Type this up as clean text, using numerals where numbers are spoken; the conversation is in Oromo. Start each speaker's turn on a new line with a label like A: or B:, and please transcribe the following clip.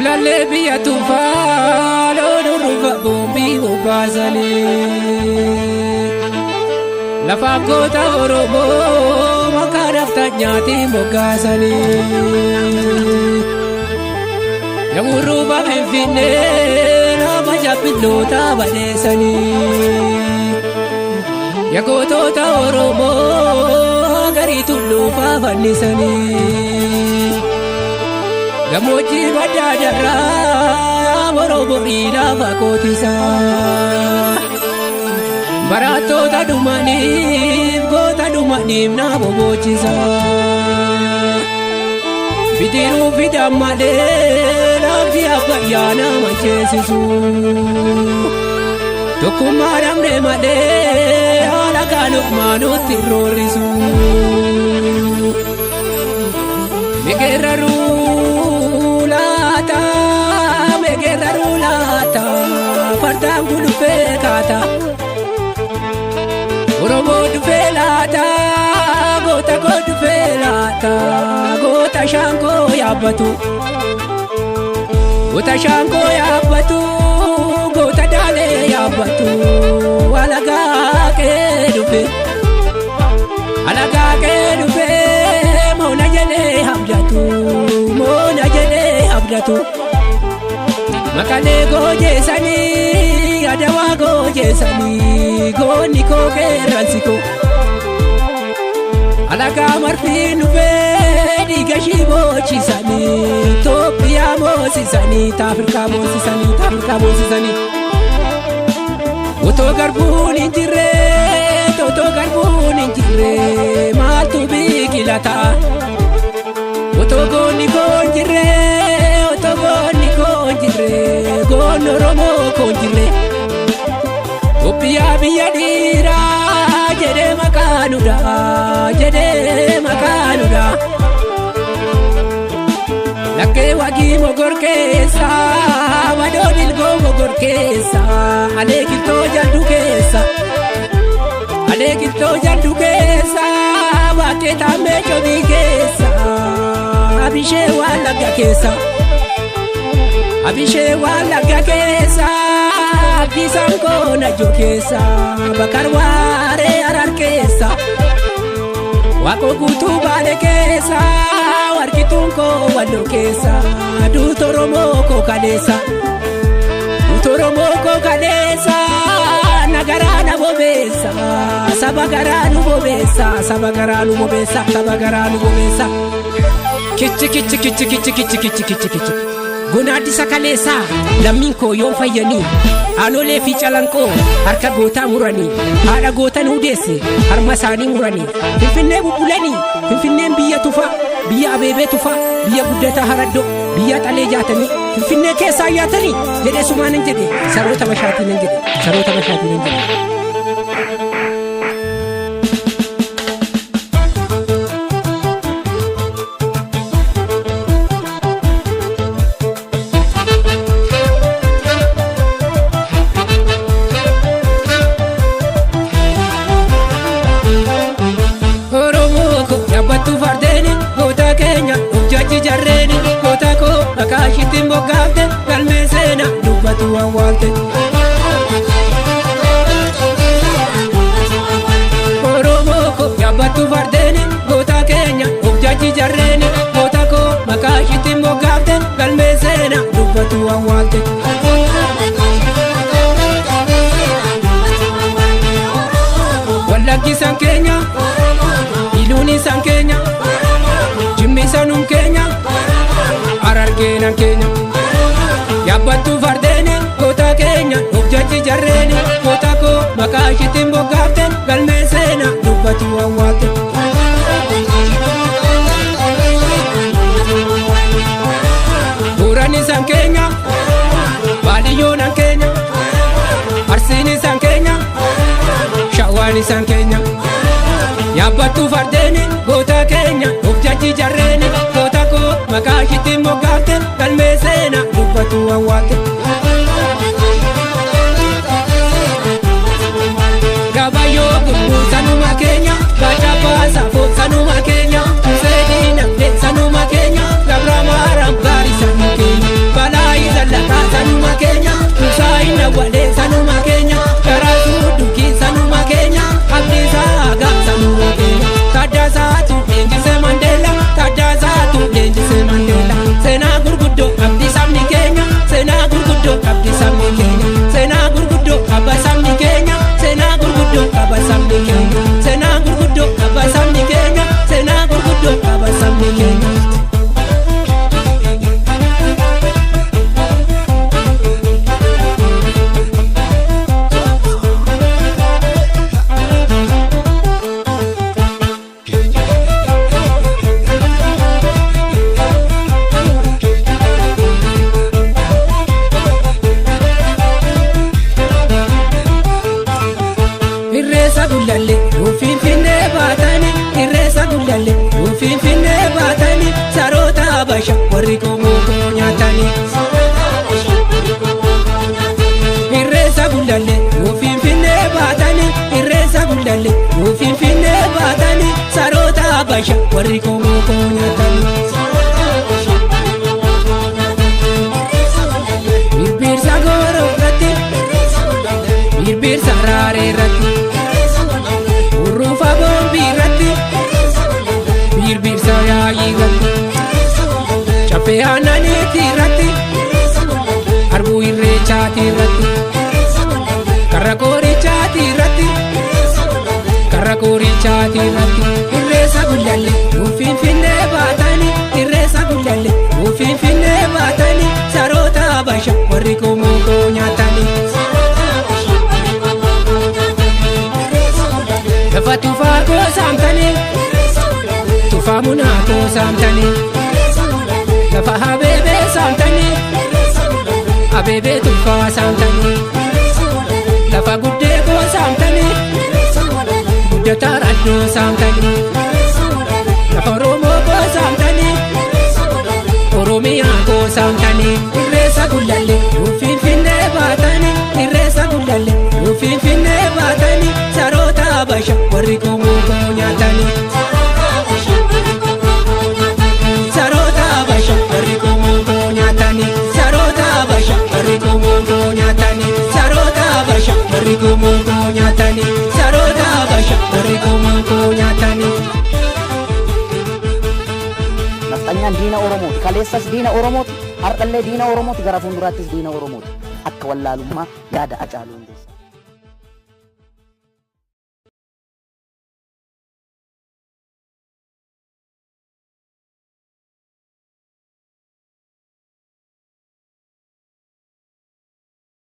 A: Lalle biyya tufaa loon rufa bombii bobbaasanii lafaaf goota Oromoo maqaa daftaa nyaatiin moggaasanii yemmuu rufa Finfinnee nama jabbiloota badheessanii yaa gootota Oromoo garii tulluufaa fannisanii gammoojjii baddaa jarraa borooborii lafa qotisaa barattoota dhumaniif goota dhumaniif na bobboochisaa bidiruu fidaan malee lafti abbayyaa nama ceesisu tokkummaa dhabne malee haala gaalummaa nutti roorrisu megeraruu laata fardaan kun dhufee kaata Oromoo dhufee laata goota koo dhufee laata goota shankoo yaabbatu goota shankoo yaabbatu goota daalee yaabbatu alagaa kee dhufe moona jedhee abdatu makalee goojeessanii adawaa goojeessanii goonni koo keerransi koo alagaa marfiin dhufee dhiiga ishii boochisanii Itoophiyaa moosisanii Afrikaa moosisanii otoo garbuun hin jirre maaltu biqilata otoo goonni koo hin jirre goon Oromoo koo hin jirre Itoophiyaa biyya dhiiraa jedhee maqaanuudha lakkee wagii mogor keessa madoo dilgoo mogor keessa alee kiltoo jaldu keessa bakkee taammee cobii keessa abishee waan lagga keessa abdiisaan koo najjoo keessa bakar waaree arar keessa waaqoo guutuu baale keessa warqituun koo walloo keessa duuta Oromoo koo kaleessa nagaraa na bobeessa saba garaa nu bobeessa kichi Gonaaddisa kaleessaa lammiin koo yoon fayyanii aanolee fi calanqoo harka gootaa muranii haadha goota nuudeesse harma isaanii muranii Finfinnee bubbulanii Finfinneen biyya tufaa biyya abeebee tufaa biyya guddataa haraddoo biyya xalee jaatanii Finfinnee keessaa yaatanii jedhee sumaan hin jedhe saroota bashaatiin hin jedhe Kaashitiin boggaafte galmee seenaa dubbatu waan waalte Oromoo koo yaabbattu fardeeni goota keenya of jaji jarreeni goota koo makaashitiin boggaafte galmee seenaa dubbatu waan waalte Wallaggisan keenya iluunisan keenya jimmisanum keenya Arargeenan keenya yaabbattu fardeeni goota keenya of jaji jarreeni goota koo makaashitiin boggaafte galmee seenaa dubbatu waan waalte Buuranisan keenya baadiyyoonan keenya Arsiinisan keenya Shawaanisan keenya yaabbattu fardeeni goota keenya of jaji jarreeni goota koo makaashitiin boggaafte galmee seenaa dubbatu waan waalte Gabayyoo gurguu sanuma keenya Gachabaa saafoo sanuma keenya Seedii nafte sanuma keenya Gabra maaram gaarii sanuma keenya Balaa warri koomokoo nyaatanii. Irreessa gullallee yoo Finfinnee baatanii irreessa gullallee yoo Finfinnee baatanii saroota Habasha warri koomokoo nyaatanii. Birbirsa Gooroo irratti birbirsa Raaree irratti urruufa Boombii irratti birbirsa Yaayii irratti Caffee Aannaniitii irratti harbuu Irreechaatii irratti karra Koorichaatii irratti karra Koorichaatii irratti irreessa gullallee yoo Finfinnee baatanii irreessa gullallee yoo Finfinnee baatanii saroota Habasha warri koomokoo nyaatanii. Lafa tufaa koo saamtanii tufaa munaa koo saamtanii lafa Abeebee saamtanii Abeebee tufaa saamtanii lafa Guddee koo saamtanii Guddataa Raddoo saamtanii lafa Oromoo koo saamtanii Oromiyaa koo saamtanii. Irreessa gullallee yoo Finfinnee baatanii irreessa gullallee yoo Finfinnee baatanii saroota Habasha warri koomokoo nyaatanii. Saroota Habasha warri koomokoo nyaatanii. Saroota Habasha warri koomokoo nyaatanii. Saroota Habasha warri koomokoo nyaatanii. Saroota Habasha warri koomokoo nyaatanii.
B: Nafxanyaan diina Oromooti. Kaleessas diina Oromooti. Har'allee diina Oromooti. Gara fuulduraattis diina Oromooti. Akka wallaalummaa yaada Hacaaluu Hundeessaa.